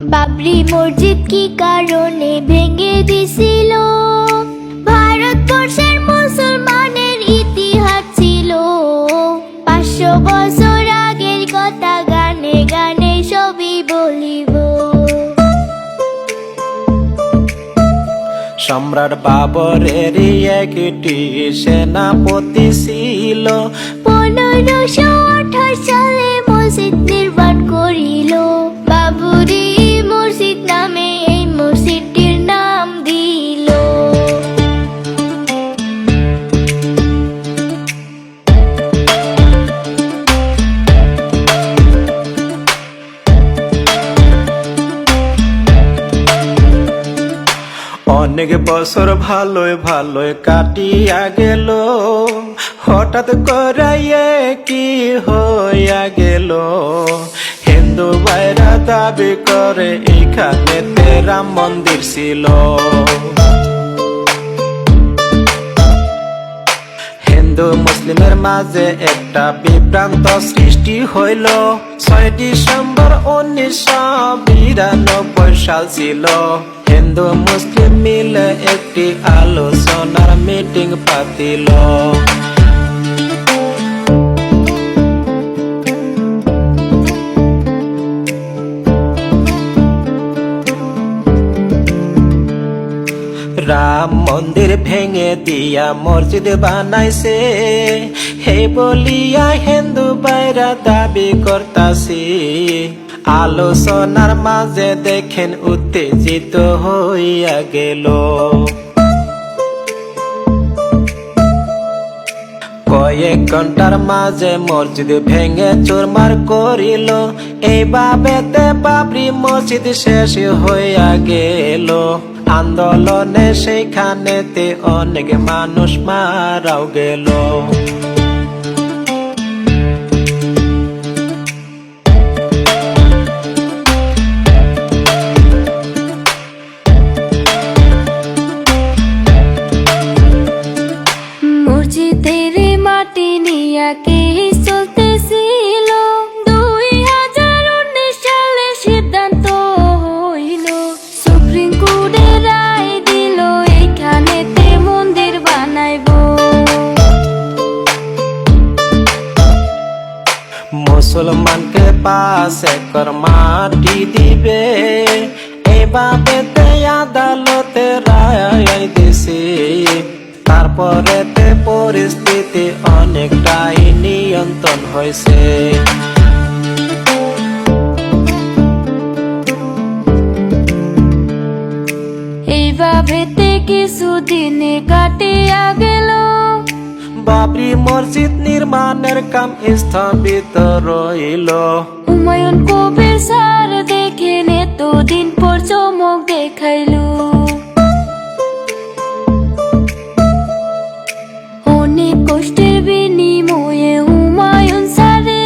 বাবরি মসজিদ কি কারণে ভেঙে দিছিল? ভারতবর্ষের মুসলমানের ইতিহাস ছিল 500 বছর আগের কথা, গানে গানে সবই বলিব। সম্রাট বাবরের একটি সেনাপতি ছিল, 1528 সালে মসজিদ নির্মাণ করিল। বাবরি মসজিদ নামে এই মসজিদটির নাম দিল। অনেক বছর ভালোই ভালোই কাটিয়া গেল, হঠাৎ করে কি হইয়া গেল। হিন্দু ভাইরা দাবি করে এইখানে রাম মন্দির ছিল। হিন্দু মুসলিমের মাঝে একটা বিভ্রান্ত সৃষ্টি হইল। 6 ডিসেম্বর 1992 সাল ছিল। হিন্দু মুসলিম মিলে একটি আলোচনার মিটিং পাতিল। রাম মন্দির ভেঙে দিয়া মসজিদ বানাইছে, হে বলিয়া হিন্দু ভাইরা দাবি করতাছি। আলোচনার মাঝে দেখেন উত্তেজিত হইয়া গেল। কয়েক ঘন্টার মাঝে মসজিদ ভেঙে চুরমার করিল। এইভাবেতে বাবরি মসজিদ শেষ হইয়া গেল। আন্দোলনে সেইখানেতে অনেক মানুষ মারাও গেল। মসজিদের মাটি নিয়া কে চলতেছিল? 2019 সালে সিদ্ধান্ত হইল। সুপ্রিম কোর্টে রায় দিল এইখানেতে মন্দির বানাইব। মুসলমানকে 5 একর মাটি দিবে, এইভাবে আদালতে রায় দিছে। তারপরে পরিস্থিতি অনেকটাই নিয়ন্ত্রণ হয়েছে। এইভাবে কিছুদিনে কাটিয়া গেল। বাবরি মসজিদ নির্মাণের কাম স্থগিত রইল। হুমায়ুন কবির স্যার দেখেন এতদিন পর চমক দেখাইল। অনেক কষ্টের বিনিময়ে হুমায়ুন স্যারে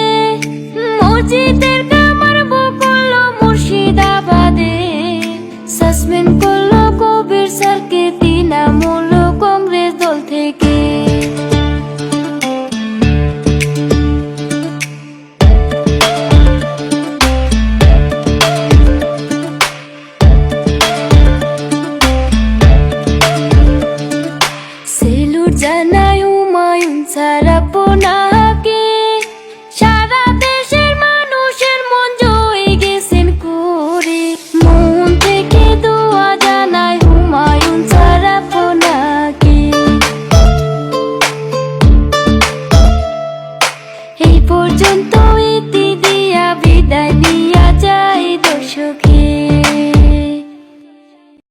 মসজিদের কাম আরম্ভ করলো মুর্শিদাবাদে। সাসপেন্ড করলো কবির স্যারকে তৃণমূল কংগ্রেস দল থেকে। সেলুট জানাই হুমায়ুন স্যার আপনাকে, সারা দেশের মানুষের মন জয় গেছেন করে। মন থেকে দোয়া জানাই হুমায়ুন স্যার আপনাকে। এই পর্যন্ত